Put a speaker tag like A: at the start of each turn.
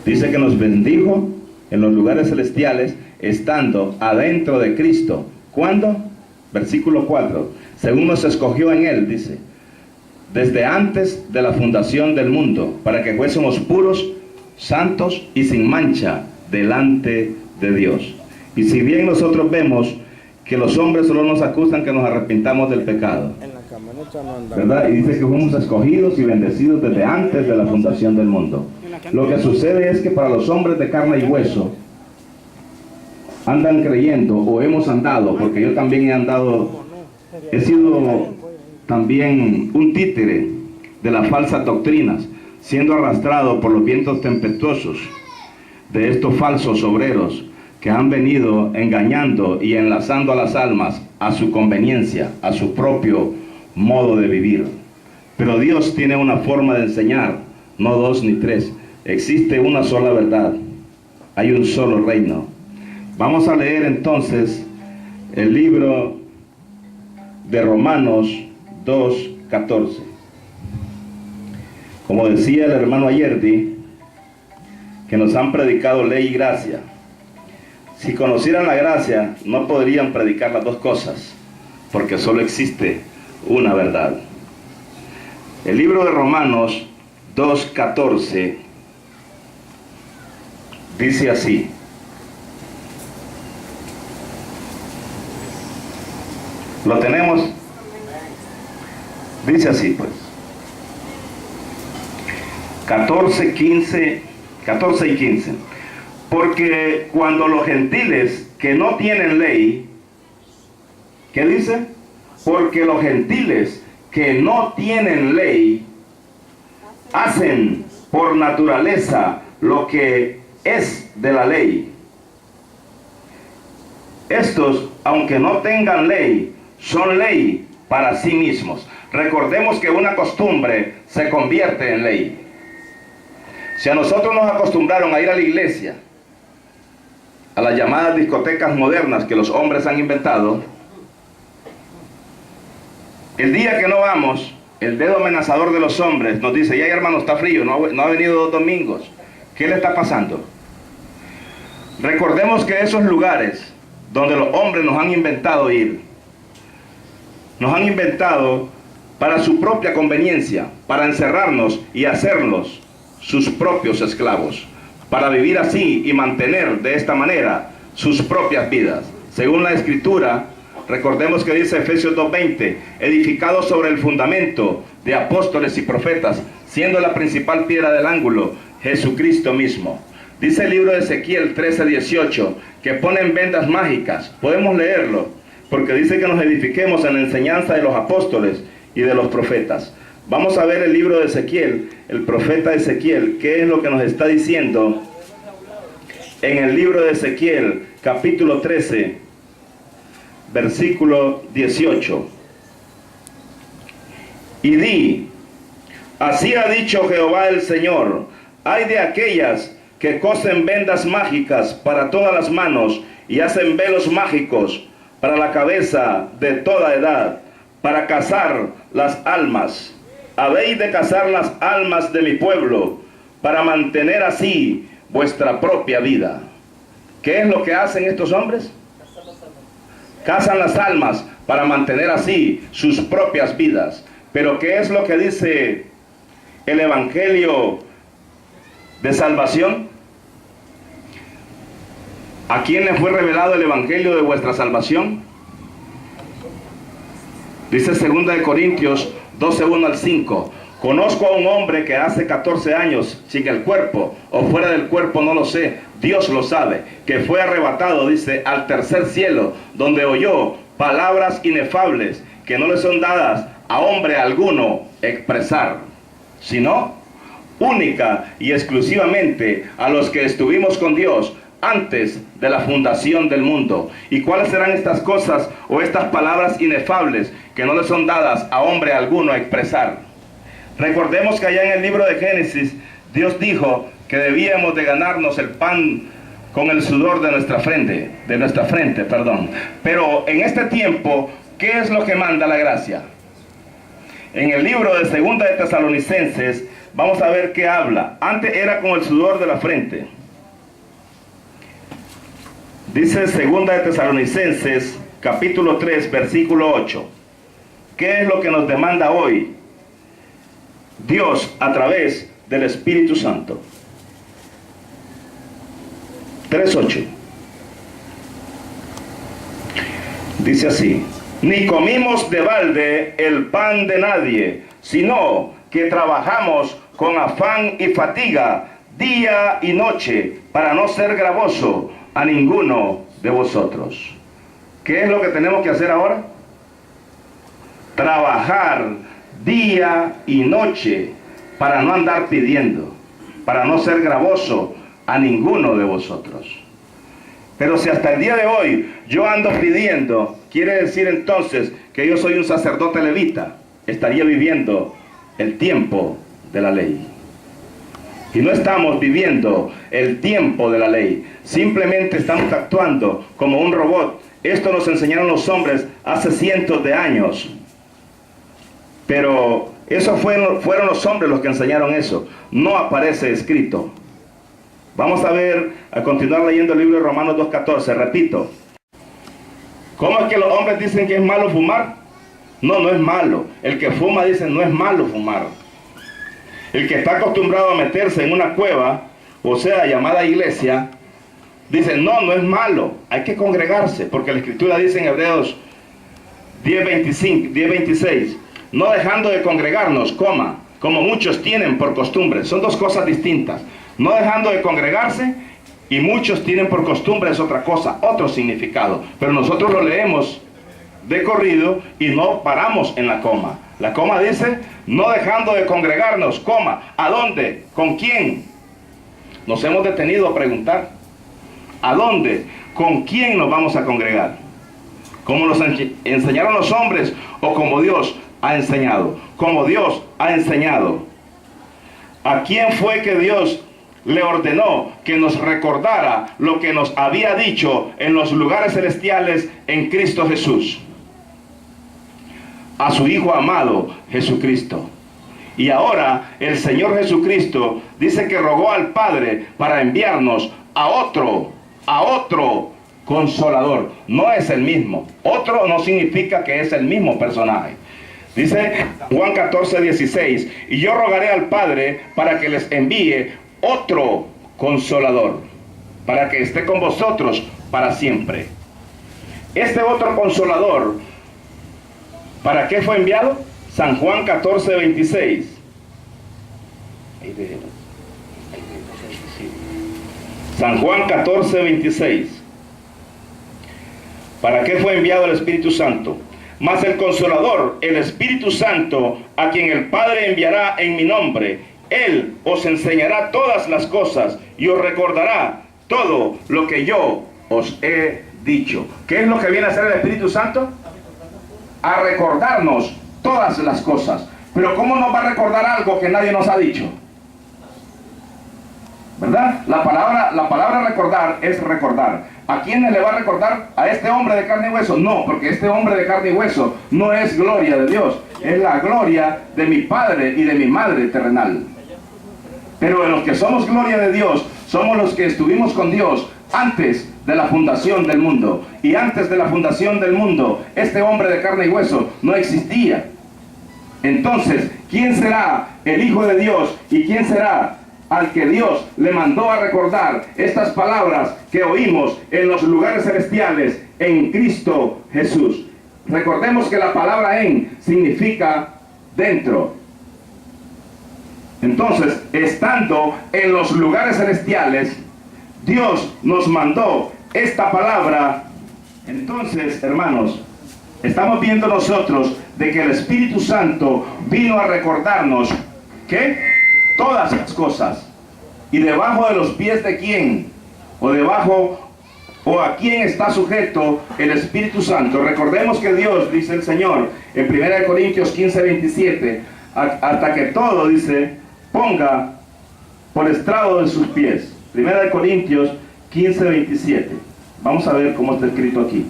A: Dice que nos bendijo en los lugares celestiales, estando adentro de Cristo. ¿Cuándo? Versículo 4. Según nos escogió en Él, dice, desde antes de la fundación del mundo, para que fuésemos puros, santos y sin mancha delante de Dios. Y si bien nosotros vemos que los hombres solo nos acusan que nos arrepintamos del pecado, ¿verdad? Y dice que fuimos escogidos y bendecidos desde antes de la fundación del mundo. Lo que sucede es que para los hombres de carne y hueso andan creyendo, o hemos andado, porque yo también he sido también un títere de las falsas doctrinas, siendo arrastrado por los vientos tempestuosos de estos falsos obreros que han venido engañando y enlazando a las almas a su conveniencia, a su propio modo de vivir. Pero Dios tiene una forma de enseñar, no dos ni tres. Existe una sola verdad, hay un solo reino. Vamos a leer entonces el libro de Romanos 2:14. Como decía el hermano Ayerdi, que nos han predicado ley y gracia. Si conocieran la gracia, no podrían predicar las dos cosas, porque solo existe una verdad. El libro de Romanos 2:14 dice así. ¿Lo tenemos? Dice así pues. 14 y 15. Porque cuando los gentiles que no tienen ley, ¿qué dice? Porque los gentiles que no tienen ley hacen por naturaleza lo que es de la ley. Estos, aunque no tengan ley, son ley para sí mismos. Recordemos que una costumbre se convierte en ley. Si a nosotros nos acostumbraron a ir a la iglesia, a las llamadas discotecas modernas que los hombres han inventado, el día que no vamos, el dedo amenazador de los hombres nos dice: ya hermano, está frío, no ha venido 2 domingos. ¿Qué le está pasando? Recordemos que esos lugares donde los hombres nos han inventado ir, nos han inventado para su propia conveniencia, para encerrarnos y hacernos sus propios esclavos, para vivir así y mantener de esta manera sus propias vidas. Según la Escritura, recordemos que dice Efesios 2:20, edificado sobre el fundamento de apóstoles y profetas, siendo la principal piedra del ángulo Jesucristo mismo. Dice el libro de Ezequiel 13:18, que ponen vendas mágicas. Podemos leerlo, porque dice que nos edifiquemos en la enseñanza de los apóstoles y de los profetas. Vamos a ver el libro de Ezequiel, el profeta Ezequiel, qué es lo que nos está diciendo en el libro de Ezequiel, capítulo 13, versículo 18. Y di: así ha dicho Jehová el Señor, hay de aquellas que cosen vendas mágicas para todas las manos y hacen velos mágicos para la cabeza de toda edad, para cazar las almas. Habéis de cazar las almas de mi pueblo, para mantener así vuestra propia vida. ¿Qué es lo que hacen estos hombres? Cazan las almas para mantener así sus propias vidas. Pero ¿qué es lo que dice el Evangelio de salvación? ¿A quién le fue revelado el Evangelio de vuestra salvación? Dice 2 Corintios 12:1 al 5. Conozco a un hombre que hace 14 años sin el cuerpo, o fuera del cuerpo, no lo sé, Dios lo sabe, que fue arrebatado, dice, al tercer cielo, donde oyó palabras inefables que no le son dadas a hombre alguno expresar, sino única y exclusivamente a los que estuvimos con Dios antes de la fundación del mundo. ¿Y cuáles serán estas cosas o estas palabras inefables que no le son dadas a hombre alguno expresar? Recordemos que allá en el libro de Génesis, Dios dijo que debíamos de ganarnos el pan con el sudor de nuestra frente, Pero en este tiempo, ¿qué es lo que manda la gracia? En el libro de 2 de Tesalonicenses vamos a ver qué habla. Antes era con el sudor de la frente. Dice 2 de Tesalonicenses, capítulo 3, versículo 8. ¿Qué es lo que nos demanda hoy Dios a través del Espíritu Santo? 3:8. Dice así: ni comimos de balde el pan de nadie, sino que trabajamos con afán y fatiga día y noche para no ser gravoso a ninguno de vosotros. ¿Qué es lo que tenemos que hacer ahora? Trabajar día y noche para no andar pidiendo, para no ser gravoso a ninguno de vosotros. Pero si hasta el día de hoy yo ando pidiendo, quiere decir entonces que yo soy un sacerdote levita, estaría viviendo el tiempo de la ley. Y no estamos viviendo el tiempo de la ley, simplemente estamos actuando como un robot. Esto nos enseñaron los hombres hace cientos de años. Pero esos fueron los hombres los que enseñaron eso. No aparece escrito. Vamos a ver, a continuar leyendo el libro de Romanos 2:14, repito. ¿Cómo es que los hombres dicen que es malo fumar? No, no es malo. El que fuma dice no es malo fumar. El que está acostumbrado a meterse en una cueva, o sea, llamada iglesia, dice no, no es malo, hay que congregarse, porque la Escritura dice en Hebreos 10:26, no dejando de congregarnos, como muchos tienen por costumbre. Son dos cosas distintas. No dejando de congregarse y muchos tienen por costumbre es otra cosa, otro significado. Pero nosotros lo leemos de corrido y no paramos en la coma. La coma dice, no dejando de congregarnos, ¿a dónde? ¿Con quién? Nos hemos detenido a preguntar, ¿a dónde? ¿Con quién nos vamos a congregar? ¿Como nos enseñaron los hombres o como Dios ha enseñado? Como Dios ha enseñado. ¿A quién fue que Dios le ordenó que nos recordara lo que nos había dicho en los lugares celestiales en Cristo Jesús? A su Hijo amado Jesucristo. Y ahora el Señor Jesucristo dice que rogó al Padre para enviarnos a otro Consolador. No es el mismo. Otro no significa que es el mismo personaje. Dice Juan 14:16, y yo rogaré al Padre para que les envíe otro Consolador, para que esté con vosotros para siempre. Este otro Consolador, ¿para qué fue enviado? San Juan 14:26. San Juan 14:26. ¿Para qué fue enviado el Espíritu Santo? Mas el Consolador, el Espíritu Santo, a quien el Padre enviará en mi nombre, Él os enseñará todas las cosas y os recordará todo lo que yo os he dicho. ¿Qué es lo que viene a hacer el Espíritu Santo? A recordarnos todas las cosas. Pero ¿cómo nos va a recordar algo que nadie nos ha dicho? ¿Verdad? La palabra recordar es recordar. ¿A quién le va a recordar? ¿A este hombre de carne y hueso? No, porque este hombre de carne y hueso no es gloria de Dios. Es la gloria de mi Padre y de mi Madre terrenal. Pero los que somos gloria de Dios, somos los que estuvimos con Dios antes de la fundación del mundo. Y antes de la fundación del mundo, este hombre de carne y hueso no existía. Entonces, ¿quién será el Hijo de Dios y quién será al que Dios le mandó a recordar estas palabras que oímos en los lugares celestiales en Cristo Jesús? Recordemos que la palabra en significa dentro. Entonces, estando en los lugares celestiales, Dios nos mandó esta palabra. Entonces, hermanos, estamos viendo nosotros de que el Espíritu Santo vino a recordarnos que todas las cosas. ¿Y debajo de los pies de quién? ¿O a quién está sujeto el Espíritu Santo? Recordemos que Dios, dice el Señor en 1 Corintios 15:27, hasta que todo, dice, ponga por estrado de sus pies. 1 Corintios 15:27. Vamos a ver cómo está escrito aquí.